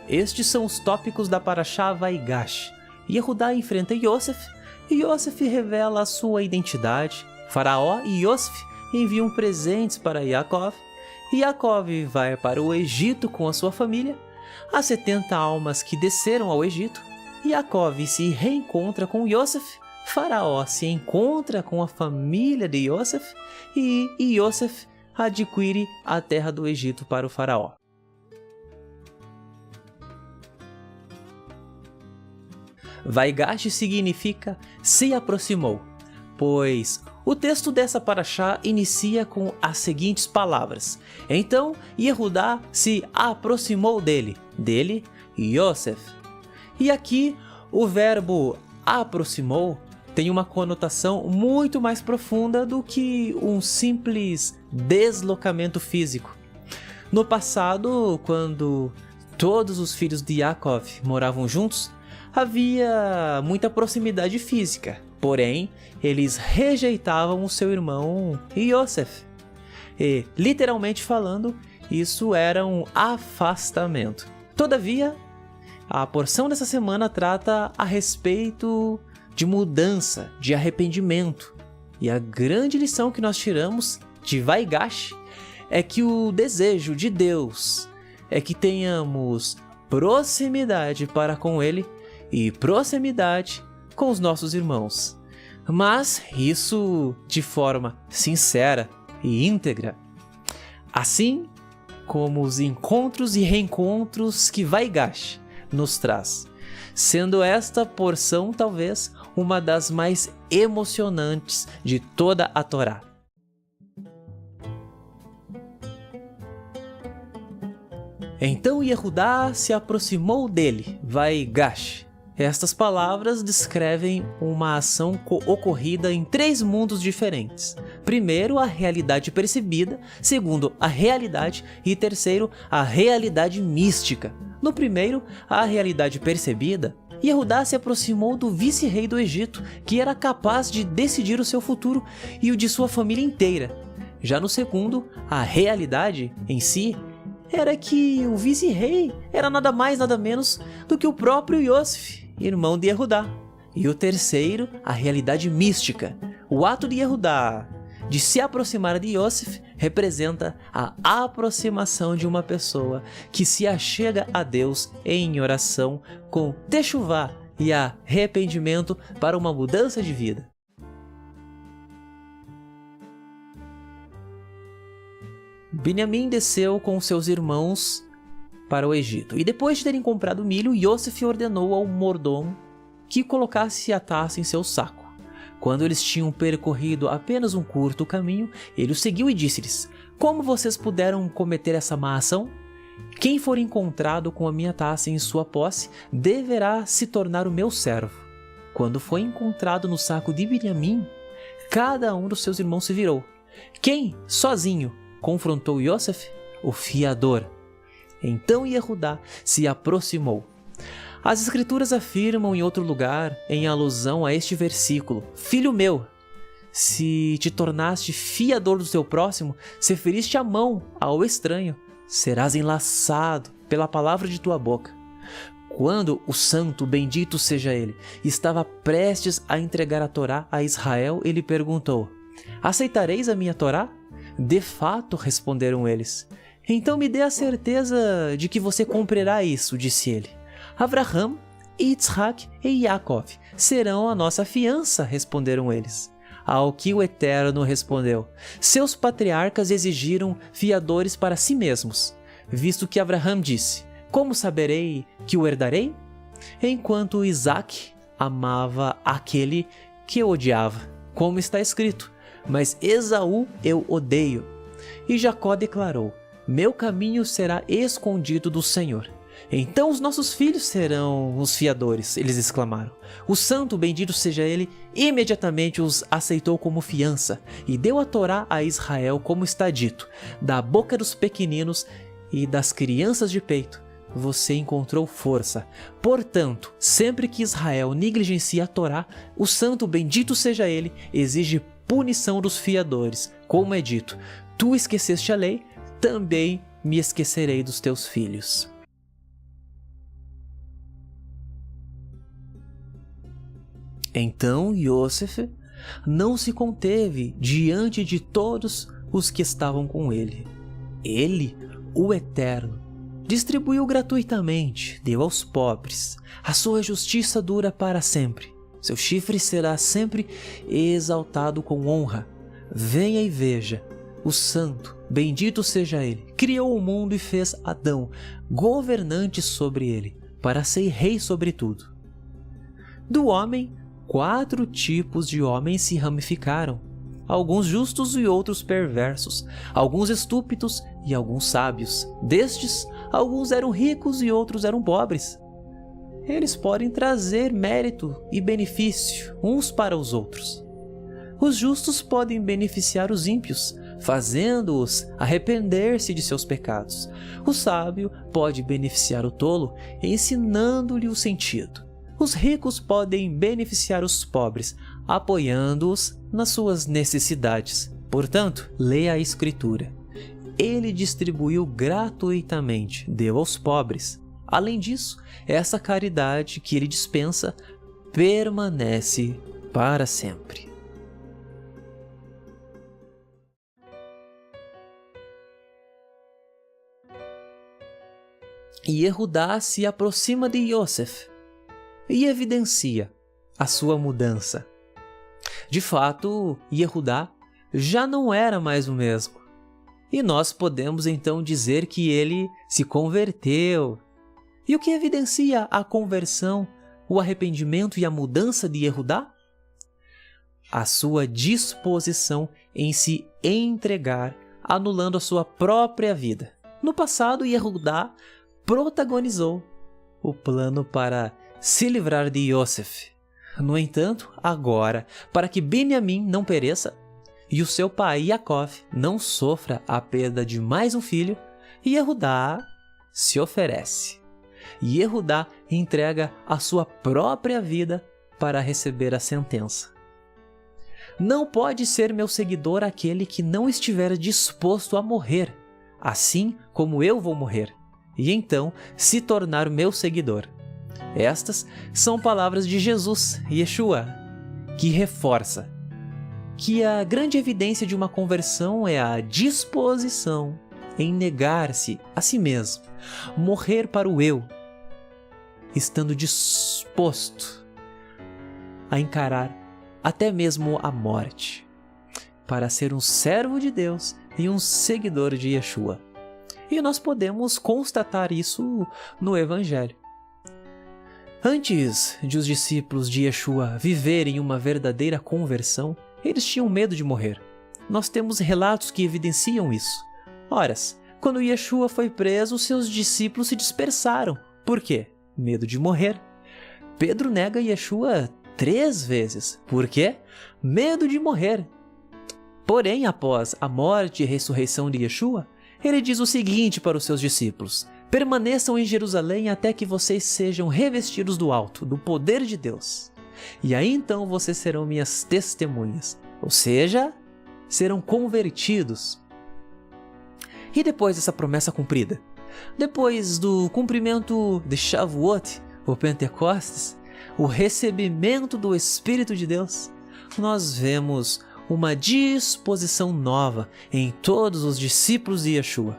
Estes são os tópicos da Parashá Vaigash. Yehudá enfrenta Yosef, e Yosef revela a sua identidade. Faraó e Yosef enviam presentes para Yaakov. Yaakov vai para o Egito com a sua família. As 70 almas que desceram ao Egito. Yaakov se reencontra com Yosef. Faraó se encontra com a família de Yosef. E Yosef adquire a terra do Egito para o faraó. Vaigash significa se aproximou, pois o texto dessa parashá inicia com as seguintes palavras. Então Yehudá se aproximou dele, Yosef. E aqui o verbo aproximou tem uma conotação muito mais profunda do que um simples deslocamento físico. No passado, quando todos os filhos de Yaakov moravam juntos, havia muita proximidade física, porém, eles rejeitavam o seu irmão Yosef. E, literalmente falando, isso era um afastamento. Todavia, a porção dessa semana trata a respeito de mudança, de arrependimento. E a grande lição que nós tiramos de Vaigash é que o desejo de Deus é que tenhamos proximidade para com Ele e proximidade com os nossos irmãos. Mas isso de forma sincera e íntegra. Assim como os encontros e reencontros que Vaigash nos traz. Sendo esta porção talvez uma das mais emocionantes de toda a Torá. Então Yehudá se aproximou dele, Vaigash. Estas palavras descrevem uma ação ocorrida em 3 mundos diferentes. Primeiro, a realidade percebida. Segundo, a realidade. E terceiro, a realidade mística. No primeiro, a realidade percebida, Yehudá se aproximou do vice-rei do Egito, que era capaz de decidir o seu futuro e o de sua família inteira. Já no segundo, a realidade em si, era que o vice-rei era nada mais nada menos do que o próprio Yosef, irmão de Yehudá. E o terceiro, a realidade mística. O ato de Yehudá de se aproximar de Yosef representa a aproximação de uma pessoa que se achega a Deus em oração com techuvá e arrependimento para uma mudança de vida. Benjamim desceu com seus irmãos para o Egito, e depois de terem comprado milho, Yosef ordenou ao mordomo que colocasse a taça em seu saco. Quando eles tinham percorrido apenas um curto caminho, ele os seguiu e disse-lhes: como vocês puderam cometer essa má ação? Quem for encontrado com a minha taça em sua posse, deverá se tornar o meu servo. Quando foi encontrado no saco de Benjamim, cada um dos seus irmãos se virou. Quem, sozinho, confrontou Yosef? O fiador. Então Yehudá se aproximou. As escrituras afirmam em outro lugar, em alusão a este versículo: filho meu, se te tornaste fiador do teu próximo, se feriste a mão ao estranho, serás enlaçado pela palavra de tua boca. Quando o santo, bendito seja ele, estava prestes a entregar a Torá a Israel, ele perguntou: aceitareis a minha Torá? De fato, responderam eles. Então me dê a certeza de que você cumprirá isso, disse ele. Abraham, Yitzhak e Yaakov serão a nossa fiança, responderam eles. Ao que o Eterno respondeu: seus patriarcas exigiram fiadores para si mesmos, visto que Abraham disse: como saberei que o herdarei? Enquanto Isaac amava aquele que odiava, como está escrito: mas Esaú eu odeio. E Jacó declarou: meu caminho será escondido do Senhor. Então os nossos filhos serão os fiadores, eles exclamaram. O santo, bendito seja ele, imediatamente os aceitou como fiança e deu a Torá a Israel, como está dito: da boca dos pequeninos e das crianças de peito você encontrou força. Portanto, sempre que Israel negligencia a Torá, o santo, bendito seja ele, exige punição dos fiadores, como é dito: tu esqueceste a lei, também me esquecerei dos teus filhos. Então Yosef não se conteve diante de todos os que estavam com ele. Ele, o Eterno, distribuiu gratuitamente, deu aos pobres. A sua justiça dura para sempre. Seu chifre será sempre exaltado com honra. Venha e veja. O Santo, bendito seja Ele, criou o mundo e fez Adão, governante sobre ele, para ser rei sobre tudo. Do homem, 4 tipos de homens se ramificaram. Alguns justos e outros perversos, alguns estúpidos e alguns sábios. Destes, alguns eram ricos e outros eram pobres. Eles podem trazer mérito e benefício uns para os outros. Os justos podem beneficiar os ímpios, fazendo-os arrepender-se de seus pecados. O sábio pode beneficiar o tolo, ensinando-lhe o sentido. Os ricos podem beneficiar os pobres, apoiando-os nas suas necessidades. Portanto, leia a Escritura. Ele distribuiu gratuitamente, deu aos pobres. Além disso, essa caridade que ele dispensa permanece para sempre. E Yehudá se aproxima de Yosef e evidencia a sua mudança. De fato, Yehudá já não era mais o mesmo. E nós podemos então dizer que ele se converteu. E o que evidencia a conversão, o arrependimento e a mudança de Yehudá? A sua disposição em se entregar, anulando a sua própria vida. No passado, Yehudá protagonizou o plano para se livrar de Yosef. No entanto, agora, para que Benjamim não pereça e o seu pai Yaakov não sofra a perda de mais um filho, Yehudá se oferece. Yehudá entrega a sua própria vida para receber a sentença. Não pode ser meu seguidor aquele que não estiver disposto a morrer, assim como eu vou morrer, e então se tornar meu seguidor. Estas são palavras de Jesus, Yeshua, que reforça que a grande evidência de uma conversão é a disposição em negar-se a si mesmo, morrer para o eu, estando disposto a encarar até mesmo a morte, para ser um servo de Deus e um seguidor de Yeshua. E nós podemos constatar isso no Evangelho. Antes de os discípulos de Yeshua viverem uma verdadeira conversão, eles tinham medo de morrer. Nós temos relatos que evidenciam isso. Ora, quando Yeshua foi preso, seus discípulos se dispersaram. Por quê? Medo de morrer. Pedro nega Yeshua 3 vezes. Por quê? Medo de morrer. Porém, após a morte e ressurreição de Yeshua, ele diz o seguinte para os seus discípulos: permaneçam em Jerusalém até que vocês sejam revestidos do alto, do poder de Deus. E aí então vocês serão minhas testemunhas, ou seja, serão convertidos. E depois dessa promessa cumprida, depois do cumprimento de Shavuot, ou Pentecostes, o recebimento do Espírito de Deus, nós vemos uma disposição nova em todos os discípulos de Yeshua.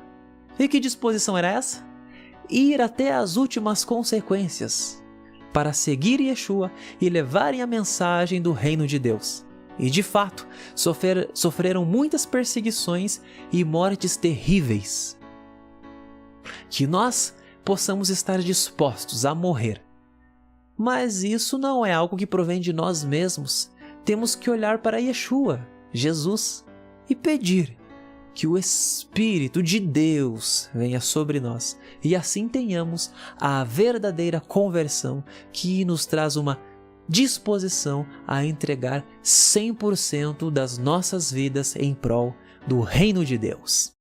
E que disposição era essa? Ir até as últimas consequências, para seguir Yeshua e levarem a mensagem do reino de Deus. E de fato, sofreram muitas perseguições e mortes terríveis. Que nós possamos estar dispostos a morrer. Mas isso não é algo que provém de nós mesmos. Temos que olhar para Yeshua, Jesus, e pedir que o Espírito de Deus venha sobre nós e assim tenhamos a verdadeira conversão que nos traz uma disposição a entregar 100% das nossas vidas em prol do reino de Deus.